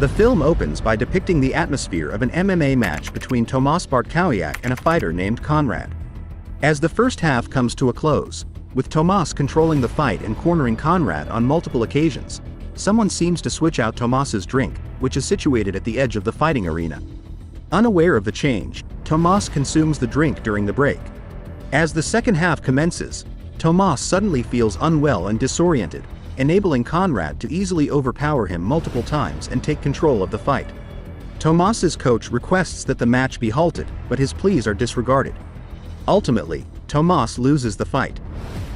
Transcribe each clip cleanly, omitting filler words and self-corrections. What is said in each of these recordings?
The film opens by depicting the atmosphere of an MMA match between Tomasz Bartkowiak and a fighter named Konrad. As the first half comes to a close, with Tomasz controlling the fight and cornering Konrad on multiple occasions, someone seems to switch out Tomáš's drink, which is situated at the edge of the fighting arena. Unaware of the change, Tomasz consumes the drink during the break. As the second half commences, Tomasz suddenly feels unwell and disoriented, enabling Konrad to easily overpower him multiple times and take control of the fight. Tomáš's coach requests that the match be halted, but his pleas are disregarded. Ultimately, Tomasz loses the fight.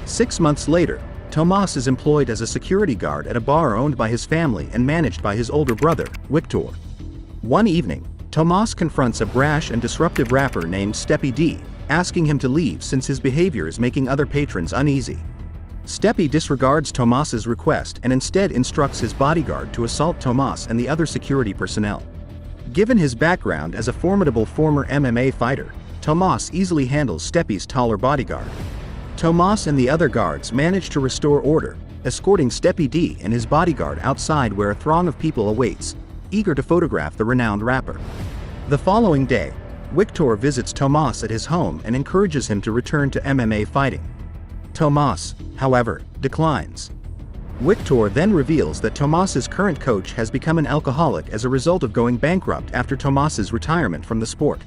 6 months later, Tomasz is employed as a security guard at a bar owned by his family and managed by his older brother, Wiktor. One evening, Tomasz confronts a brash and disruptive rapper named Stepi D, asking him to leave since his behavior is making other patrons uneasy. Stepi disregards Tomáš's request and instead instructs his bodyguard to assault Tomasz and the other security personnel. Given his background as a formidable former MMA fighter, Tomasz easily handles Stepi's taller bodyguard. Tomasz and the other guards manage to restore order, escorting Stepi D and his bodyguard outside where a throng of people awaits, eager to photograph the renowned rapper. The following day, Wiktor visits Tomasz at his home and encourages him to return to MMA fighting. Tomasz, however, declines. Wiktor then reveals that Tomáš's current coach has become an alcoholic as a result of going bankrupt after Tomáš's retirement from the sport.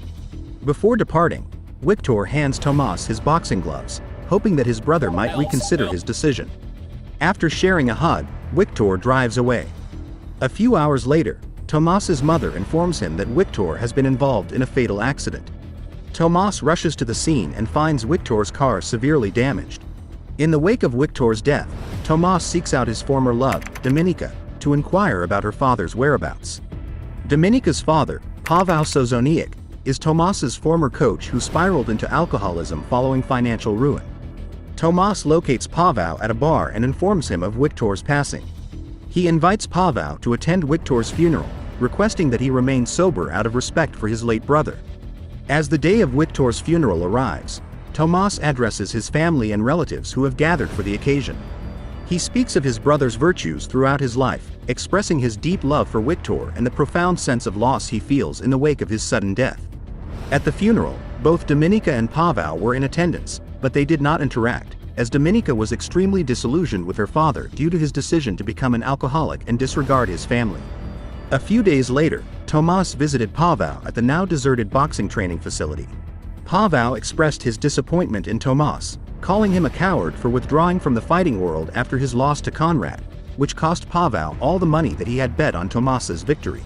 Before departing, Wiktor hands Tomasz his boxing gloves, hoping that his brother might reconsider his decision. After sharing a hug, Wiktor drives away. A few hours later, Tomáš's mother informs him that Wiktor has been involved in a fatal accident. Tomasz rushes to the scene and finds Wiktor's car severely damaged. In the wake of Wiktor's death, Tomasz seeks out his former love, Dominika, to inquire about her father's whereabouts. Dominika's father, Paweł Sozoniak, is Tomáš's former coach who spiraled into alcoholism following financial ruin. Tomasz locates Paweł at a bar and informs him of Wiktor's passing. He invites Paweł to attend Wiktor's funeral, requesting that he remain sober out of respect for his late brother. As the day of Wiktor's funeral arrives, Tomasz addresses his family and relatives who have gathered for the occasion. He speaks of his brother's virtues throughout his life, expressing his deep love for Wiktor and the profound sense of loss he feels in the wake of his sudden death. At the funeral, both Dominika and Paweł were in attendance, but they did not interact, as Dominika was extremely disillusioned with her father due to his decision to become an alcoholic and disregard his family. A few days later, Tomasz visited Paweł at the now deserted boxing training facility. Paweł expressed his disappointment in Tomasz, calling him a coward for withdrawing from the fighting world after his loss to Konrad, which cost Paweł all the money that he had bet on Tomáš's victory.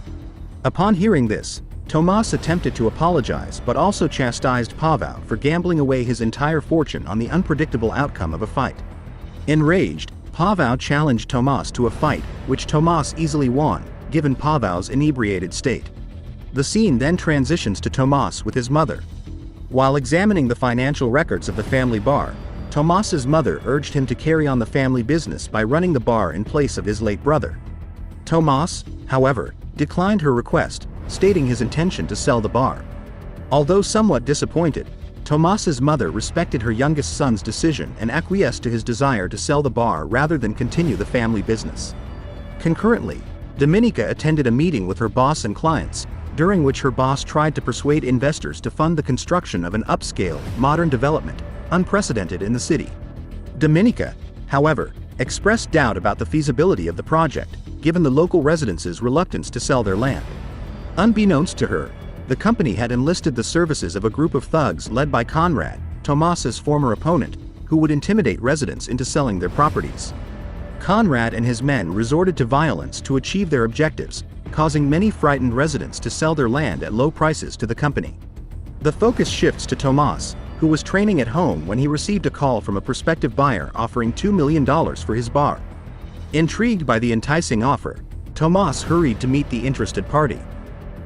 Upon hearing this, Tomasz attempted to apologize but also chastised Paweł for gambling away his entire fortune on the unpredictable outcome of a fight. Enraged, Paweł challenged Tomasz to a fight, which Tomasz easily won, given Paweł's inebriated state. The scene then transitions to Tomasz with his mother. While examining the financial records of the family bar, Tomáš's mother urged him to carry on the family business by running the bar in place of his late brother. Tomasz, however, declined her request, stating his intention to sell the bar. Although somewhat disappointed, Tomáš's mother respected her youngest son's decision and acquiesced to his desire to sell the bar rather than continue the family business. Concurrently, Dominika attended a meeting with her boss and clients, during which her boss tried to persuade investors to fund the construction of an upscale, modern development, unprecedented in the city. Dominika, however, expressed doubt about the feasibility of the project, given the local residents' reluctance to sell their land. Unbeknownst to her, the company had enlisted the services of a group of thugs led by Konrad, Tomáš's former opponent, who would intimidate residents into selling their properties. Konrad and his men resorted to violence to achieve their objectives, causing many frightened residents to sell their land at low prices to the company. The focus shifts to Tomasz, who was training at home when he received a call from a prospective buyer offering $2 million for his bar. Intrigued by the enticing offer, Tomasz hurried to meet the interested party.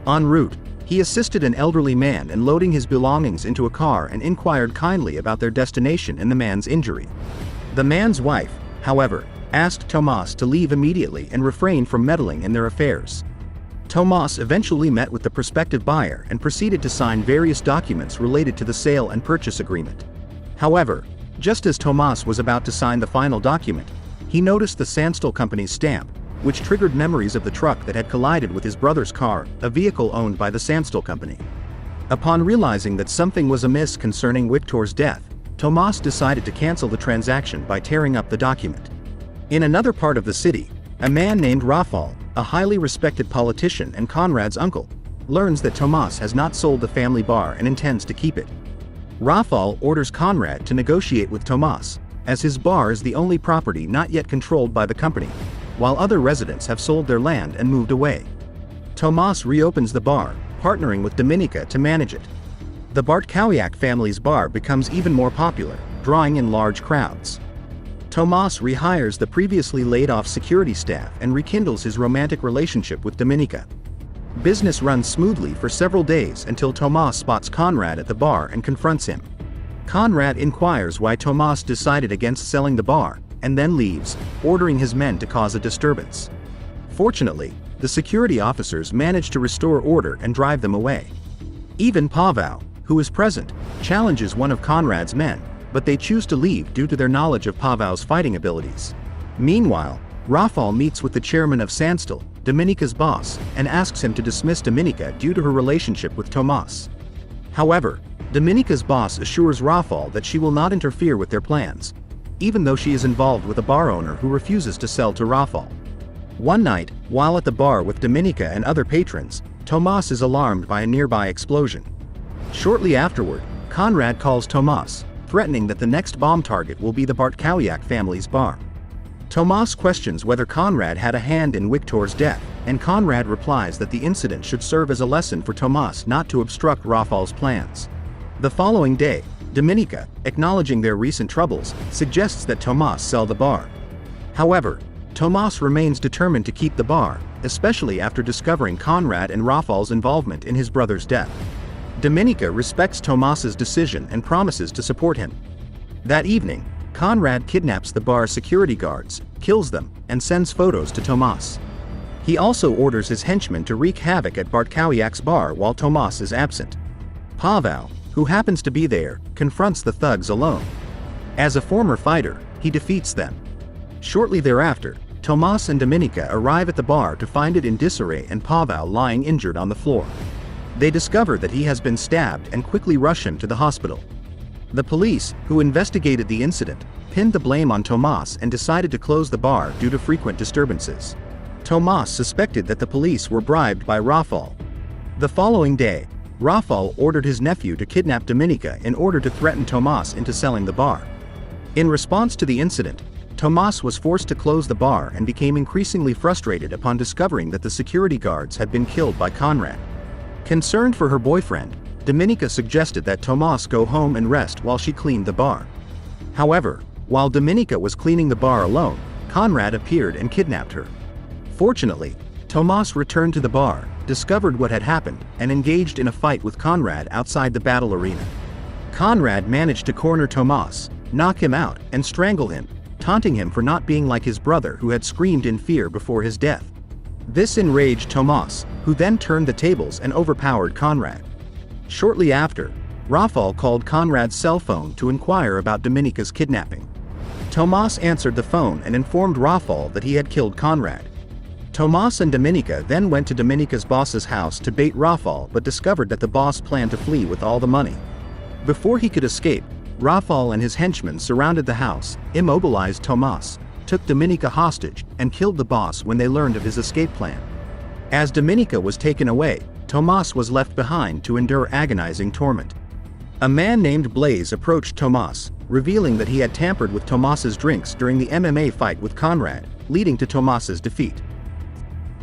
En route, he assisted an elderly man in loading his belongings into a car and inquired kindly about their destination and the man's injury. The man's wife, however, asked Tomasz to leave immediately and refrain from meddling in their affairs. Tomasz eventually met with the prospective buyer and proceeded to sign various documents related to the sale and purchase agreement. However, just as Tomasz was about to sign the final document, he noticed the Sandstorm Company's stamp, which triggered memories of the truck that had collided with his brother's car, a vehicle owned by the Sandstorm Company. Upon realizing that something was amiss concerning Victor's death, Tomas decided to cancel the transaction by tearing up the document. In another part of the city, a man named Rafal, a highly respected politician and Conrad's uncle, learns that Tomas has not sold the family bar and intends to keep it. Rafal orders Conrad to negotiate with Tomas, as his bar is the only property not yet controlled by the company, while other residents have sold their land and moved away. Tomas reopens the bar, partnering with Dominika to manage it. The Bartkowiak family's bar becomes even more popular, drawing in large crowds. Tomas rehires the previously laid-off security staff and rekindles his romantic relationship with Dominika. Business runs smoothly for several days until Tomas spots Conrad at the bar and confronts him. Conrad inquires why Tomas decided against selling the bar, and then leaves, ordering his men to cause a disturbance. Fortunately, the security officers manage to restore order and drive them away. Even Pavel, who is present, challenges one of Conrad's men, but they choose to leave due to their knowledge of Pavel's fighting abilities. Meanwhile, Rafal meets with the chairman of Sandstorm, Dominika's boss, and asks him to dismiss Dominika due to her relationship with Tomas. However, Dominika's boss assures Rafal that she will not interfere with their plans, even though she is involved with a bar owner who refuses to sell to Rafal. One night, while at the bar with Dominika and other patrons, Tomas is alarmed by a nearby explosion. Shortly afterward, Conrad calls Tomas, threatening that the next bomb target will be the Bartkowiak family's bar. Tomas questions whether Conrad had a hand in Victor's death, and Conrad replies that the incident should serve as a lesson for Tomas not to obstruct Rafal's plans. The following day, Dominika, acknowledging their recent troubles, suggests that Tomas sell the bar. However, Tomas remains determined to keep the bar, especially after discovering Conrad and Rafal's involvement in his brother's death. Dominika respects Tomas's decision and promises to support him. That evening, Conrad kidnaps the bar's security guards, kills them, and sends photos to Tomas. He also orders his henchmen to wreak havoc at Bartkowiak's bar while Tomas is absent. Pavel, who happens to be there, confronts the thugs alone. As a former fighter, he defeats them. Shortly thereafter, Tomas and Dominika arrive at the bar to find it in disarray and Pavel lying injured on the floor. They discover that he has been stabbed and quickly rush him to the hospital. The police, who investigated the incident, pinned the blame on Tomas and decided to close the bar due to frequent disturbances. Tomas suspected that the police were bribed by Rafal. The following day, Rafal ordered his nephew to kidnap Dominika in order to threaten Tomas into selling the bar. In response to the incident, Tomas was forced to close the bar and became increasingly frustrated upon discovering that the security guards had been killed by Conrad. Concerned for her boyfriend, Dominika suggested that Tomas go home and rest while she cleaned the bar. However, while Dominika was cleaning the bar alone, Conrad appeared and kidnapped her. Fortunately, Tomas returned to the bar, discovered what had happened, and engaged in a fight with Conrad outside the battle arena. Conrad managed to corner Tomas, knock him out, and strangle him, taunting him for not being like his brother who had screamed in fear before his death. This enraged Tomas, who then turned the tables and overpowered Conrad. Shortly after, Rafal called Conrad's cell phone to inquire about Dominika's kidnapping. Tomas answered the phone and informed Rafal that he had killed Conrad. Tomas and Dominika then went to Dominika's boss's house to bait Rafal but discovered that the boss planned to flee with all the money. Before he could escape, Rafal and his henchmen surrounded the house, immobilized Tomas, took Dominika hostage, and killed the boss when they learned of his escape plan. As Dominika was taken away, Tomas was left behind to endure agonizing torment. A man named Blaze approached Tomas, revealing that he had tampered with Tomas's drinks during the MMA fight with Conrad, leading to Tomas's defeat.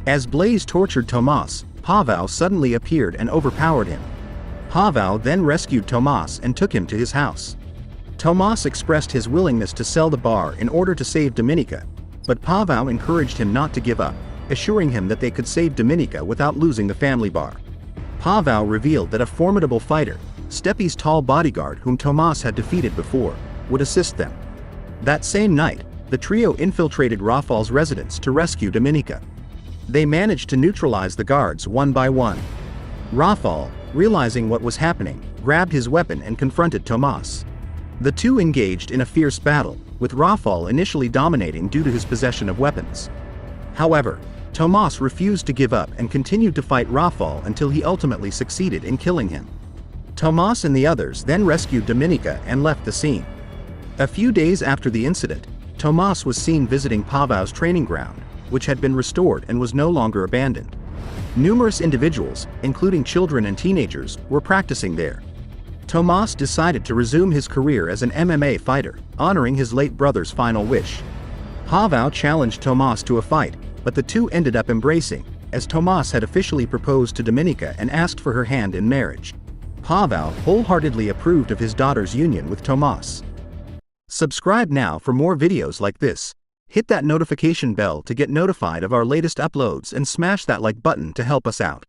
As Blaze tortured Tomas, Pavel suddenly appeared and overpowered him. Pavel then rescued Tomas and took him to his house. Tomas expressed his willingness to sell the bar in order to save Dominika, but Pavel encouraged him not to give up, assuring him that they could save Dominika without losing the family bar. Pavel revealed that a formidable fighter, Stepi's tall bodyguard whom Tomas had defeated before, would assist them. That same night, the trio infiltrated Rafal's residence to rescue Dominika. They managed to neutralize the guards one by one. Rafal, realizing what was happening, grabbed his weapon and confronted Tomas. The two engaged in a fierce battle, with Rafal initially dominating due to his possession of weapons. However, Tomas refused to give up and continued to fight Rafael until he ultimately succeeded in killing him. Tomas and the others then rescued Dominika and left the scene. A few days after the incident, Tomas was seen visiting Pavel's training ground, which had been restored and was no longer abandoned. Numerous individuals, including children and teenagers, were practicing there. Tomas decided to resume his career as an MMA fighter, honoring his late brother's final wish. Pavel challenged Tomas to a fight, but the two ended up embracing, as Tomas had officially proposed to Dominika and asked for her hand in marriage. Pavel wholeheartedly approved of his daughter's union with Tomas. Subscribe now for more videos like this. Hit that notification bell to get notified of our latest uploads and smash that like button to help us out.